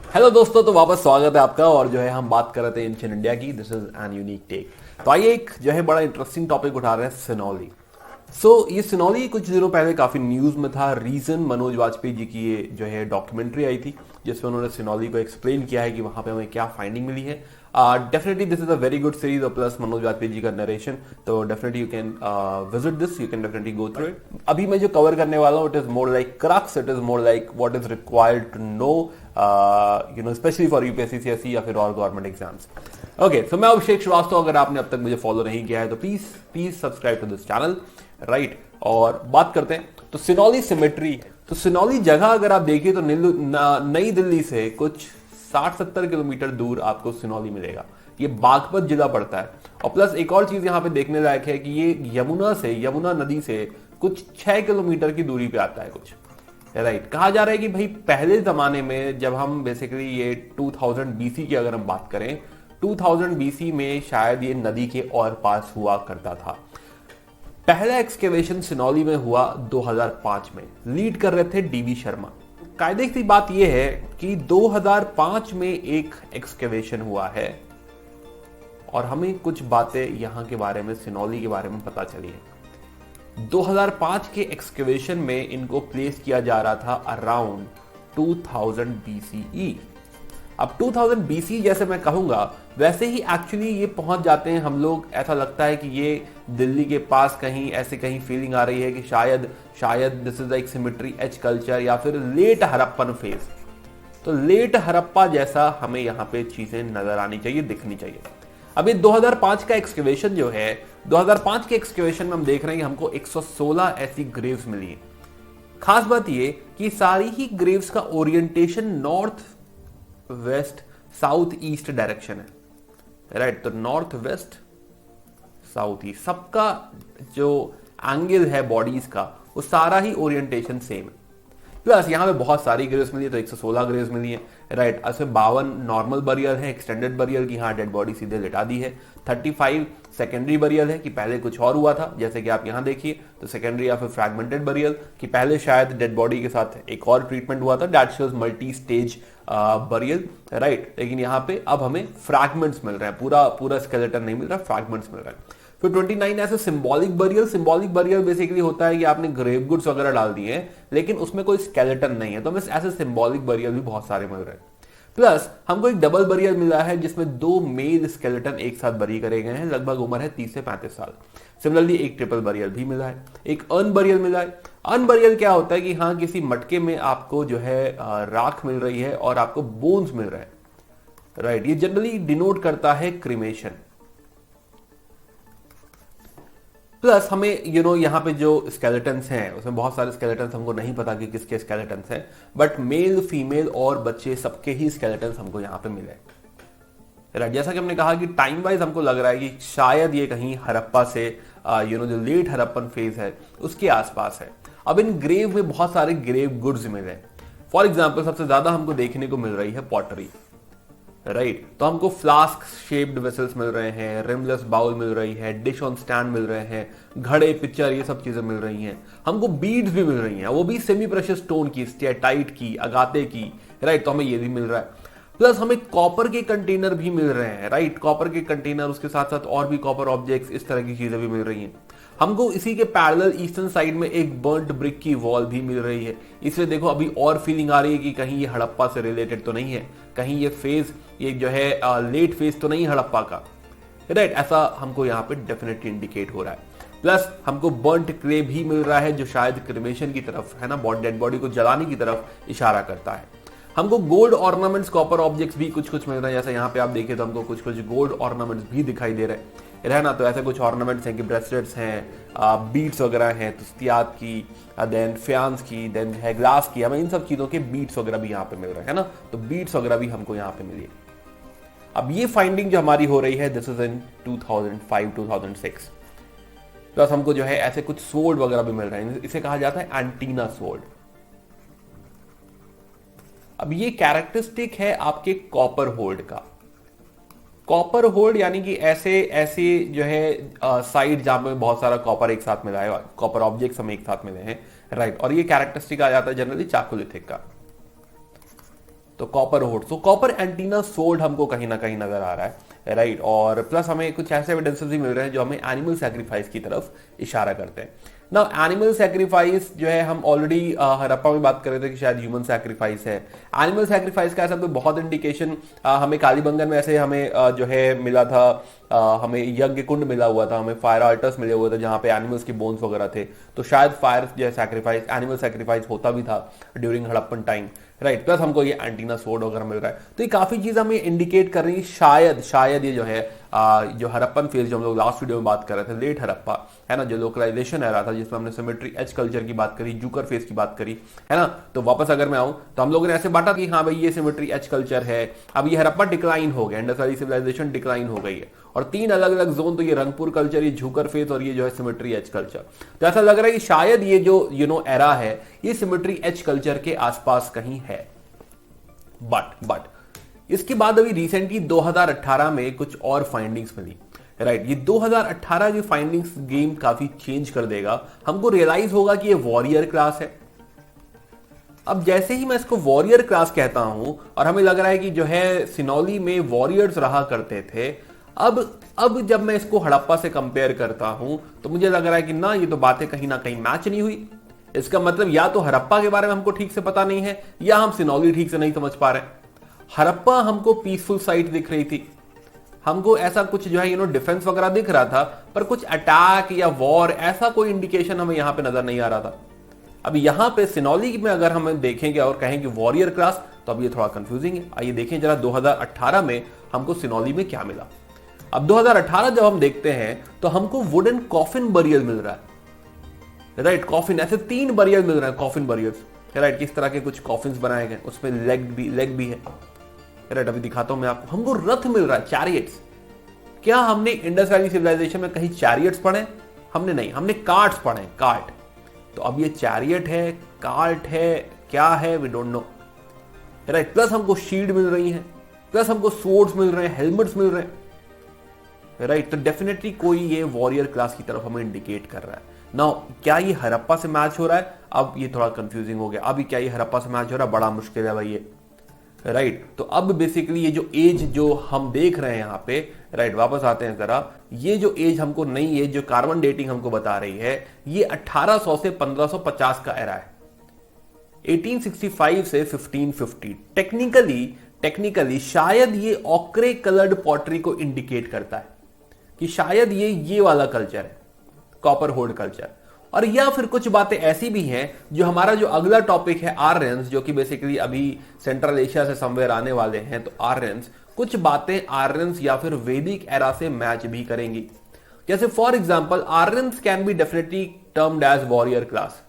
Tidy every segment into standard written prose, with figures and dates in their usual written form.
Hello दोस्तों, तो वापस स्वागत है आपका। और जो है हम बात कर रहे थे एंशिएंट इंडिया की। This is an unique take. तो आइए एक जो है बड़ा इंटरेस्टिंग टॉपिक उठा रहे हैं, सिनौली। ये सिनौली कुछ दिनों पहले काफी न्यूज में था। रीजन मनोज वाजपेयी जी की ये जो है डॉक्यूमेंट्री आई थी, जिसमें उन्होंने सिनौली को एक्सप्लेन किया है कि वहां पे हमें क्या फाइंडिंग मिली है। Definitely this is a very good series और प्लस मनोज वाजपेयी जी का नरेशन। तो definitely you can visit this, you can definitely go through it. अभी मैं जो कवर करने वाला हूँ, it is more like crux, it is more like what is required to know, specially for UPSC CSE या फिर और गवर्नमेंट एग्जाम्स। ओके, सो मैं अभिषेक श्रीवास्तव। अगर आपने अब तक मुझे फॉलो नहीं किया है तो please please subscribe to this channel, right. और बात करते हैं तो सिनौली सिमेट्री। तो सिनौली जगह अगर आप देखिए तो नई दिल्ली से कुछ 60-70 किलोमीटर दूर आपको सिनौली मिलेगा। ये बागपत जिला पड़ता है। और प्लस एक और चीज यहाँ पे देखने लायक है कि ये यमुना नदी से कुछ 6 किलोमीटर की दूरी पे आता है कुछ, राइट। कहा जा रहा है कि भाई पहले जमाने में जब हम बेसिकली ये 2000 बीसी की अगर हम बात करें, 2000 बीसी में शायद ये नदी के और पास हुआ करता था। पहला एक्सकेवेशन सिनौली में हुआ 2005 में। लीड कर रहे थे डीवी शर्मा। कायदे की बात यह है कि 2005 में एक एक्सकेवेशन हुआ है और हमें कुछ बातें यहां के बारे में, सिनौली के बारे में पता चली है। 2005 के एक्सकेवेशन में इनको प्लेस किया जा रहा था अराउंड 2000 बीसीई। अब 2000 बीसी जैसे मैं कहूंगा वैसे ही एक्चुअली ये पहुंच जाते हैं हम लोग। ऐसा लगता है कि ये दिल्ली के पास कहीं ऐसे कहीं फीलिंग आ रही है कि शायद this is like cemetery H culture या फिर लेट हड़प्पन फेज। तो लेट हड़प्पा जैसा हमें यहाँ पे चीजें नजर आनी चाहिए, दिखनी चाहिए। अभी 2005 का एक्सकेवेशन जो है, 2005 के एक्सकेवेशन में हम देख रहे हैं कि हमको 116 ऐसी ग्रेव्स मिली है। खास बात ये कि सारी ही ग्रेव्स का orientation north west south east direction है, राइट। तो नॉर्थ वेस्ट साउथ ईस्ट सबका जो एंगल है बॉडीज का, वो सारा ही ओरिएंटेशन सेम है। प्लस यहाँ पे बहुत सारी ग्रेव्स मिली है, तो 116 ग्रेव्स मिली है, राइट। इसमें 52 नॉर्मल बरियल है, एक्सटेंडेड बरियल की हाँ डेड बॉडी सीधे लिटा दी है। 35 सेकेंडरी बरियल है कि पहले कुछ और हुआ था, जैसे कि आप यहाँ देखिए। तो सेकेंडरी या फिर फ्रैगमेंटेड बरियल कि पहले शायद डेड बॉडी के साथ एक और ट्रीटमेंट हुआ था, that shows multi stage burial, right. लेकिन यहाँ पे अब हमें फ्रैगमेंट्स मिल रहे हैं, पूरा स्केलेटन नहीं मिल रहा, फ्रैगमेंट्स मिल रहे हैं। फिर 29 ऐसे सिंबॉलिक बरियल बेसिकली होता है कि आपने ग्रेव गुड्स वगैरह डाल दिए हैं लेकिन उसमें कोई स्केलेटन नहीं है, तो हमें ऐसे सिंबॉलिक बरियल भी बहुत सारे मिल रहे हैं। प्लस हमको एक डबल बरियल मिला है जिसमें 2 मेल स्केलेटन एक साथ बरी करे गए हैं, लगभग उम्र है 30 से 35 साल। सिमिलरली एक ट्रिपल बरियल भी मिला है, एक अर्न बरियल मिला है। अर्न बरियल क्या होता है कि हाँ किसी मटके में आपको जो है राख मिल रही है और आपको बोन्स मिल रहे हैं, राइट। ये जनरली डिनोट करता है क्रिमेशन। प्लस हमें यहाँ पे जो स्केलेटन्स हैं उसमें बहुत सारे स्केलेटन्स हमको नहीं पता कि किसके स्केलेटन्स हैं, बट मेल फीमेल और बच्चे सबके ही स्केलेटन्स हमको यहाँ पे मिले, राइट। जैसा कि हमने कहा कि टाइम वाइज हमको लग रहा है कि शायद ये कहीं हड़प्पा से जो लेट हड़प्पन फेज है उसके आसपास है। अब इन ग्रेव में बहुत सारे ग्रेव गुड्स मिले हैं। फॉर एग्जाम्पल सबसे ज्यादा हमको देखने को मिल रही है पॉटरी, राइट। तो हमको फ्लास्क शेप्ड वेसल्स मिल रहे हैं, रिमलेस बाउल मिल रही है, डिश ऑन स्टैंड मिल रहे हैं, घड़े पिक्चर ये सब चीजें मिल रही हैं। हमको बीड्स भी मिल रही हैं, वो भी सेमी प्रेशियस स्टोन की, स्टेटाइट की, अगाते की, राइट। तो हमें ये भी मिल रहा है। प्लस हमें कॉपर के कंटेनर भी मिल रहे हैं, राइट। कॉपर के कंटेनर, उसके साथ साथ और भी कॉपर ऑब्जेक्ट्स, इस तरह की चीजें भी मिल रही हैं। हमको इसी के पैरेलल ईस्टर्न साइड में एक बर्न्ड ब्रिक की वॉल भी मिल रही है। इसलिए देखो अभी और फीलिंग आ रही है कि कहीं ये हड़प्पा से रिलेटेड तो नहीं है, कहीं ये फेज ये जो है लेट फेज तो नहीं हड़प्पा का, राइट। ऐसा हमको यहाँ पे डेफिनेटली इंडिकेट हो रहा है। प्लस हमको बर्न्ट क्ले भी मिल रहा है जो शायद क्रिमेशन की तरफ है ना, डेड बॉडी को जलाने की तरफ इशारा करता है। हमको गोल्ड ऑर्नामेंट्स, कॉपर ऑब्जेक्ट्स भी कुछ कुछ मिल रहे हैं। जैसे यहाँ पे आप देखें तो हमको कुछ कुछ गोल्ड ऑर्नामेंट्स भी दिखाई दे रहे हैं, रहना। तो ऐसे कुछ ऑर्नामेंट्स हैं कि ब्रेसलेट्स हैं, बीड्स वगैरह हैं, तुस्तियात की, देन फ्यान्स की, देन है ग्लास की। हमें इन सब चीजों के बीड्स वगैरह भी यहाँ पे मिल रहे हैं ना, तो बीड्स वगैरह भी हमको यहाँ पे मिली। अब ये फाइंडिंग जो हमारी हो रही है, दिस इज इन 2005-2006। प्लस हमको जो है ऐसे कुछ स्वॉर्ड वगैरह भी मिल रहे हैं, इसे कहा जाता है एंटीना स्वॉर्ड। अब ये कैरेक्टरिस्टिक है आपके कॉपर होल्ड का। कॉपर होल्ड यानी कि ऐसे जो है साइड जहां पे बहुत सारा कॉपर एक साथ मिला है, कॉपर ऑब्जेक्ट्स हमें एक साथ मिले हैं, राइट। और ये कैरेक्टरिस्टिक आ जाता है जनरली चाकोलिथिक का। तो कॉपर होड, तो कॉपर एंटीना सोल्ड हमको कहीं ना कहीं नजर आ रहा है, राइट। और प्लस हमें कुछ ऐसे एविडेंसेस भी मिल रहे हैं जो हमें एनिमल सैक्रिफाइस की तरफ इशारा करते हैं। ना एनिमल सैक्रिफाइस जो है, हम ऑलरेडी हड़प्पा में बात कर रहे थे कि शायद ह्यूमन सैक्रिफाइस है। एनिमल सैक्रिफाइस का ऐसा कोई बहुत इंडिकेशन हमें कालीबंगन में ऐसे हमें जो है मिला था, हमें यज्ञ कुंड मिला हुआ था, हमें फायर आल्टर्स मिले हुए थे जहां पे एनिमल्स की बोन्स वगैरह थे, तो शायद फायर जो है सैक्रिफाइस, एनिमल सैक्रिफाइस होता भी था during Harappan time, right. Plus हमको ये एंटीना सोड वगैरह मिल रहा है, तो ये काफी चीज हमें इंडिकेट कर रही है शायद ये जो है जो हड़प्पन फेज जो हम लोग लास्ट वीडियो में बात कर रहे थे, लेट हड़प्पा है ना, जो लोकलाइजेशन आ रहा था जिसमें हमने सिमेट्री एज कल्चर की बात करी, जूकर फेज की बात करी, है ना। तो वापस अगर मैं आऊं तो हम लोगों ने ऐसे बांटा कि हाँ भाई ये सिमेट्री एज कल्चर है, अब ये हड़प्पा डिक्लाइन हो गया, इंडस वैली सिविलाइजेशन डिक्लाइन हो गई है, और 3 अलग अलग जोन, तो ये रंगपुर कल्चर, ये झूकर फेज और ये जो है सिमेट्री एज कल्चर। तो ऐसा लग रहा है कि शायद ये जो एरा है ये सिमेट्री एज कल्चर के आसपास कहीं है। बट इसके बाद अभी रिसेंटली 2018 में कुछ और फाइंडिंग्स मिली, राइट। ये 2018 की फाइंडिंग्स गेम काफी चेंज कर देगा, हमको रियलाइज होगा कि ये वॉरियर क्लास है। अब जैसे ही मैं इसको वॉरियर क्लास कहता हूं और हमें लग रहा है कि जो है सिनौली में वॉरियर्स रहा करते थे, अब जब मैं इसको हड़प्पा से कंपेयर करता हूं तो मुझे लग रहा है कि ना ये तो बातें कहीं ना कहीं मैच नहीं हुई। इसका मतलब या तो हड़प्पा के बारे में हमको ठीक से पता नहीं है या हम सिनौली ठीक से नहीं समझ पा रहे हैं। हड़प्पा हमको पीसफुल साइट दिख रही थी, हमको ऐसा कुछ जो है डिफेंस वगैरह दिख रहा था, पर कुछ अटैक या वॉर ऐसा कोई इंडिकेशन हमें यहां पे नजर नहीं आ रहा था। अब यहां पे सिनौली में अगर हम देखेंगे और कहें कि वॉरियर क्लास, तो अब ये थोड़ा कंफ्यूजिंग है। आइए देखें जरा 2018 में हमको सिनौली में क्या मिला। अब 2018 जब हम देखते हैं तो हमको वुडन कॉफिन बरियल मिल रहा है, राइट। कॉफिन, ऐसे 3 बरियल मिल रहे हैं, कॉफिन बरियल्स, राइट। किस तरह के कुछ कॉफिन्स बनाए गए, उसमें लेग भी है, राइट। अभी दिखाता हूं मैं आपको। हमको रथ मिल रहा है, चैरियट्स। क्या हमने इंडस वैली सिविलाइजेशन में कहीं चैरियट्स पढ़े? हमने नहीं, हमने कार्ट्स पढ़े, कार्ट। तो अब ये चैरियट है, कार्ट है, क्या है, we don't know, right. Plus हमको शील्ड मिल रही है, प्लस हमको सोर्ड्स मिल रहे हैं, हेलमेट्स मिल रहे हैं, राइट। तो डेफिनेटली कोई ये वॉरियर क्लास की तरफ हमें इंडिकेट कर रहा है। नाउ क्या ये हड़प्पा से मैच हो रहा है? अब ये थोड़ा कंफ्यूजिंग हो गया। अभी क्या ये हड़प्पा से मैच हो रहा है? बड़ा मुश्किल है भाई ये, राइट। तो अब बेसिकली ये जो एज जो हम देख रहे हैं यहाँ पे, राइट, वापस आते हैं जरा। ये जो एज हमको नई एज जो कार्बन डेटिंग हमको बता रही है, ये 1800 से 1550 का एरा है, 1865 से 1550। टेक्निकली शायद ये ऑक्रे कलर्ड पॉटरी को इंडिकेट करता है कि शायद ये वाला कल्चर है, कॉपर होल्ड कल्चर। और या फिर कुछ बातें ऐसी भी हैं जो हमारा जो अगला टॉपिक है आर्यंस, जो कि बेसिकली अभी सेंट्रल एशिया से समवेयर आने वाले हैं, तो आर्यंस, कुछ बातें आर्यंस या फिर वैदिक एरा से मैच भी करेंगी। जैसे for example Aryans can be definitely termed as warrior class.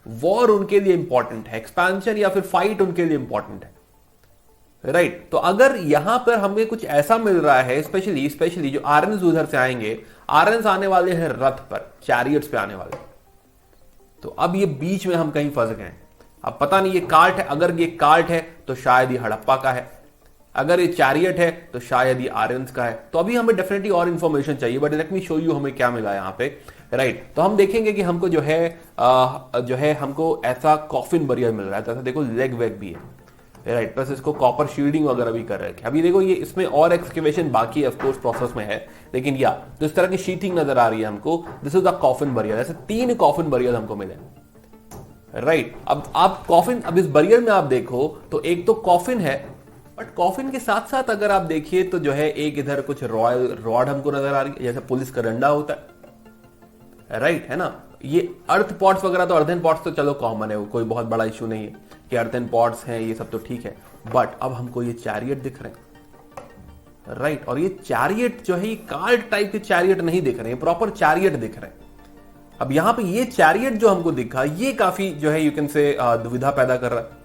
War उनके लिए इंपॉर्टेंट है, एक्सपेंशन या फिर फाइट उनके लिए इंपॉर्टेंट है, राइट। तो अगर यहां पर हमें कुछ ऐसा मिल रहा है, स्पेशली जो आर्यंस उधर से आएंगे, आर्यंस आने वाले हैं रथ पर, चैरियट्स पे आने वाले, तो अब ये बीच में हम कहीं फंस गए। अब पता नहीं ये कार्ट है, अगर ये कार्ट है तो शायद ये हड़प्पा का है, अगर ये चैरियट है तो शायद ये आर्यंस का है। तो अभी हमें डेफिनेटली और इंफॉर्मेशन चाहिए, but let me show you हमें क्या मिला यहाँ पे, राइट। तो हम देखेंगे कि हमको जो है हमको ऐसा कॉफिन बरियल मिल रहा है, तो ऐसा देखो लेग वेग भी है, राइट। प्लस इसको कॉपर शील्डिंग वगैरह भी कर रखे। अभी देखो ये इसमें और एक्सकेवेशन बाकी है, ऑफ कोर्स प्रोसेस में है, लेकिन या तो इस तरह की शीथिंग नजर आ रही है हमको। This is the coffin burial, ऐसे 3 कॉफिन बरियल हमको मिले, राइट। अब आप कॉफिन, अब इस बरियल में आप देखो तो एक तो कॉफिन है, बट कॉफिन के साथ साथ अगर आप देखिए तो जो है एक इधर कुछ रॉयल रॉड हमको नजर आ रही है, जैसे पुलिस का डंडा होता है, राइट, है ना। ये अर्थ पॉट्स वगैरह, तो अर्थन पॉट्स तो चलो कॉमन है, कोई बहुत बड़ा इशू नहीं है कि अर्थन पॉट्स हैं, ये सब तो ठीक है। बट अब हमको ये चैरियट दिख रहे हैं, राइट। और ये चैरियट जो है ये कार्ट टाइप के चैरियट नहीं दिख रहे हैं, प्रॉपर चैरियट दिख रहे हैं। अब यहां पे ये चैरियट जो हमको दिखा, ये काफी जो है यू कैन से दुविधा पैदा कर रहा है,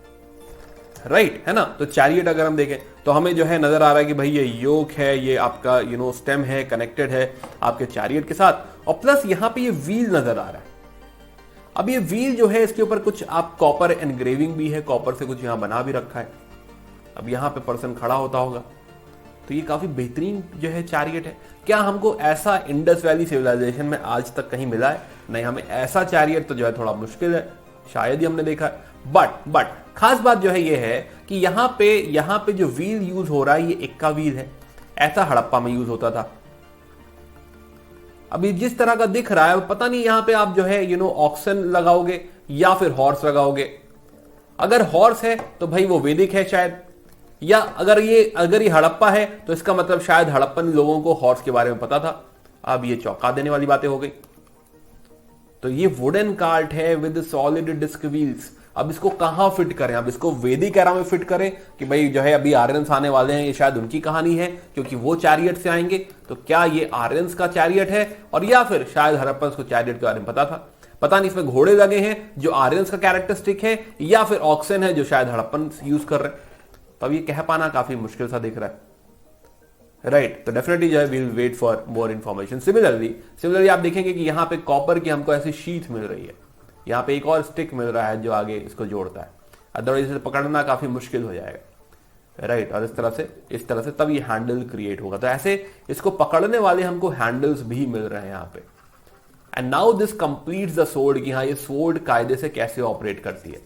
राइट, है ना। तो चैरियट अगर हम देखें तो हमें जो है नजर आ रहा है कि भाई ये योक है, ये आपका स्टेम है, कनेक्टेड है आपके चैरियट के साथ, और प्लस यहां पे ये व्हील नजर आ रहा है। अब ये व्हील जो है इसके ऊपर कुछ आप कॉपर एनग्रेविंग भी है, कॉपर से कुछ यहां बना भी रखा है। अब यहां पे पर्सन खड़ा होता होगा, तो ये काफी बेहतरीन जो है चैरियट है। क्या हमको ऐसा इंडस वैली सिविलाइजेशन में आज तक कहीं मिला है? नहीं, हमें ऐसा चैरियट तो जो है थोड़ा मुश्किल है, शायद ही हमने देखा है। बट खास बात जो है ये है कि यहाँ पे जो व्हील यूज हो रहा है ये इक्का व्हील है, ऐसा हड़प्पा में यूज होता था। अभी जिस तरह का दिख रहा है पता नहीं यहाँ पे आप जो है ऑक्सन लगाओगे या फिर हॉर्स लगाओगे। अगर हॉर्स है तो भाई वो वैदिक है शायद, या अगर ये हड़प्पा है तो इसका मतलब शायद हड़प्पन लोगों को हॉर्स के बारे में पता था। अब ये चौंका देने वाली बातें हो गई। तो ये वुडन कार्ट है विद सॉलिड डिस्क व्हील्स। अब इसको कहां फिट करें? अब इसको वैदिक एरा में फिट करें कि भाई जो है अभी आर्यंस आने वाले हैं, ये शायद उनकी कहानी है क्योंकि वो चैरियट से आएंगे। तो क्या ये आर्यंस का चैरियट है, और या फिर शायद हड़प्पन को चैरियट के बारे में पता था? पता नहीं इसमें घोड़े लगे हैं जो आर्यंस का कैरेक्टरिस्टिक है, या फिर ऑक्सन है जो शायद हड़प्पन यूज कर रहे हैं। तो अब ये कह पाना काफी मुश्किल सा दिख रहा है, राइट। तो डेफिनेटली जो है we'll wait for more information. Similarly आप देखेंगे कि यहाँ पे कॉपर की हमको ऐसी शीट मिल रही है, यहाँ पे एक और स्टिक मिल रहा है जो आगे इसको जोड़ता है, अदरवाइज इसे पकड़ना काफी मुश्किल हो जाएगा, राइट। और इस तरह से तब ये हैंडल क्रिएट होगा। तो ऐसे इसको पकड़ने वाले हमको हैंडल्स भी मिल रहे हैं यहाँ पे। And now this completes the sword, कि हाँ ये सोर्ड कायदे से कैसे ऑपरेट करती है,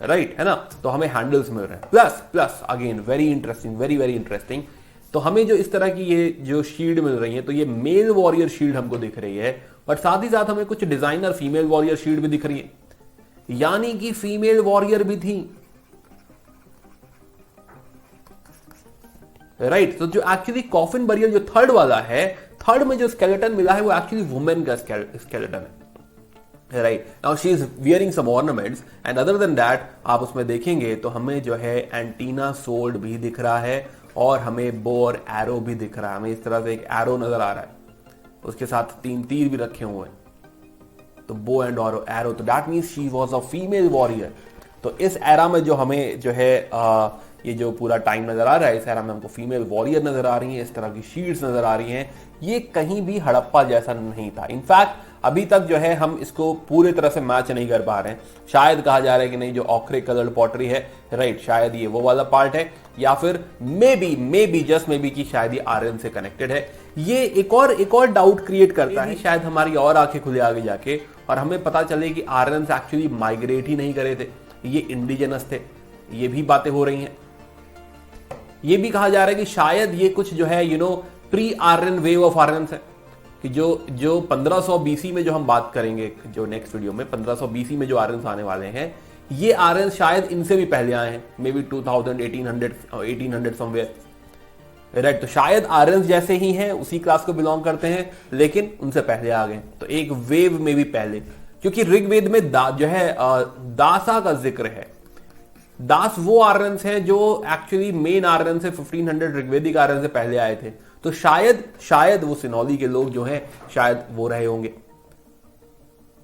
राइट, है ना। तो हमें हैंडल्स मिल रहे हैं। Plus again very interesting, very interesting. तो हमें जो इस तरह की ये जो शील्ड मिल रही है, तो ये मेल वॉरियर शील्ड हमको दिख रही है, बट साथ ही साथ हमें कुछ डिजाइनर फीमेल वॉरियर शील्ड भी दिख रही है, यानी कि फीमेल वॉरियर भी थी, राइट। तो जो एक्चुअली कॉफिन बरियल जो थर्ड वाला है, थर्ड में जो स्केलेटन मिला है वो एक्चुअली वुमेन का स्केलेटन है, right. Now she is wearing some ornaments and other than that आप उसमें देखेंगे तो हमें जो है एंटीना सोल्ड भी दिख रहा है, और हमें बो और एरो भी दिख रहा है। हमें इस तरह से एक एरो नजर आ रहा है, उसके साथ 3 तीर भी रखे हुए हैं, तो बो एंड एरो। तो that means she was a female warrior. तो इस एरा में जो हमें जो है ये जो पूरा टाइम नजर आ रहा है, इस एरा में हमको फीमेल वॉरियर नजर आ रही है, इस तरह की शील्ड्स नजर आ रही हैं। ये कहीं भी हड़प्पा जैसा नहीं था। इनफैक्ट अभी तक जो है हम इसको पूरे तरह से मैच नहीं कर पा रहे हैं। शायद कहा जा रहा है कि नहीं, जो ऑक्रे कलर्ड पॉटरी है, राइट, शायद ये वो वाला पार्ट है, या फिर may be just may be कि शायद ये आर्यन से कनेक्टेड है। ये एक और डाउट क्रिएट करता है, शायद हमारी और आंखें खुले आगे जाके और हमें पता चले कि आर्यंस एक्चुअली माइग्रेट ही नहीं करे थे, ये इंडिजिनस थे। ये भी बातें हो रही हैं। ये भी कहा जा रहा है कि शायद ये कुछ जो है pre Aryan wave of Aryans है, कि जो 1500 बीसी में जो हम बात करेंगे, जो नेक्स्ट वीडियो में 1500 बीसी में जो आर्यंस आने वाले हैं, ये आर्यंस शायद इनसे भी पहले आए हैं, मे बी 2000 1800 समवेयर, राइट। तो शायद आर्यंस जैसे ही हैं, उसी क्लास को बिलोंग करते हैं, लेकिन उनसे पहले आ गए। तो एक वेव में भी पहले, क्योंकि ऋग्वेद में जो है दासा का जिक्र है। दास वो आर्यंस हैं जो एक्चुअली मेन आर्यन से 1500 ऋग्वेदिक आर्यन से पहले आए थे। तो शायद वो सिनौली के लोग जो हैं शायद वो रहे होंगे,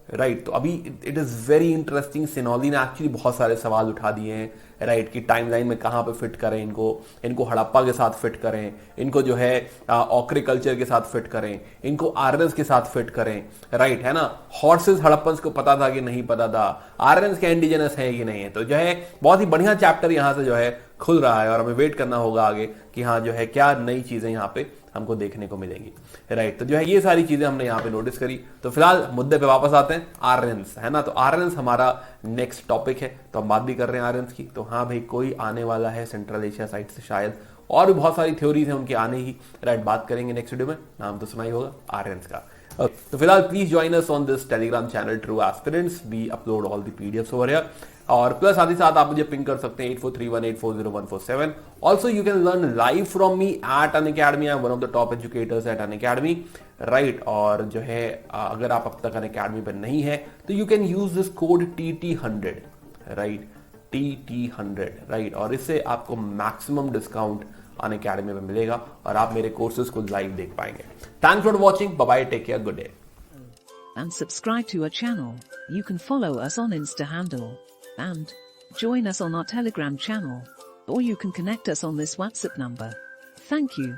राइट। तो अभी it is very interesting. Sinauli ने एक्चुअली बहुत सारे सवाल उठा दिए हैं, राइट, कि टाइमलाइन में कहां पे फिट करें इनको हड़प्पा के साथ फिट करें, इनको जो है ऑक्रे कल्चर के साथ फिट करें, इनको आर्यंस के साथ फिट करें, राइट, है ना। हॉर्सेस हड़प्पन्स को पता था कि नहीं पता था, आर्यंस के इंडिजिनस है कि नहीं है। तो जो है बहुत ही बढ़िया चैप्टर यहां से जो है खुल रहा है, और हमें वेट करना होगा आगे कि हाँ जो है क्या नई चीजें यहाँ पे हमको देखने को मिलेंगी, राइट। तो जो है ये सारी चीजें हमने यहाँ पे नोटिस करी। तो फिलहाल मुद्दे पे वापस आते हैं, आर्यंस, है ना। तो आर्यंस हमारा नेक्स्ट टॉपिक है, तो हम बात भी कर रहे हैं आर्यंस की। तो हाँ भाई, कोई आने वाला है सेंट्रल एशिया साइड से शायद, और भी बहुत सारी थ्योरीज हैं उनके आने की, राइट। बात करेंगे नेक्स्ट वीडियो में, नाम तो सुना ही होगा आर्यंस का। तो फिलहाल please join us on this Telegram channel True Aspirants, we upload all the PDFs over here. और प्लस साथ ही साथ आप मुझे पिंग कर सकते हैं 8431840147। Also you can learn live from me at Unacademy. I am one of the top educators at Unacademy, right. और जो है अगर आप अब तक अनअकैडमी पर नहीं है तो you can use this code TT100, right, TT100, right. और इससे आपको मैक्सिमम डिस्काउंट अनअकैडमी में मिलेगा और आप मेरे कोर्सेज को लाइव देख पाएंगे। Thanks for watching, bye bye, take care, good day. And subscribe to our channel. You can follow us on Insta handle and join us on our Telegram channel, or you can connect us on this WhatsApp number. Thank you.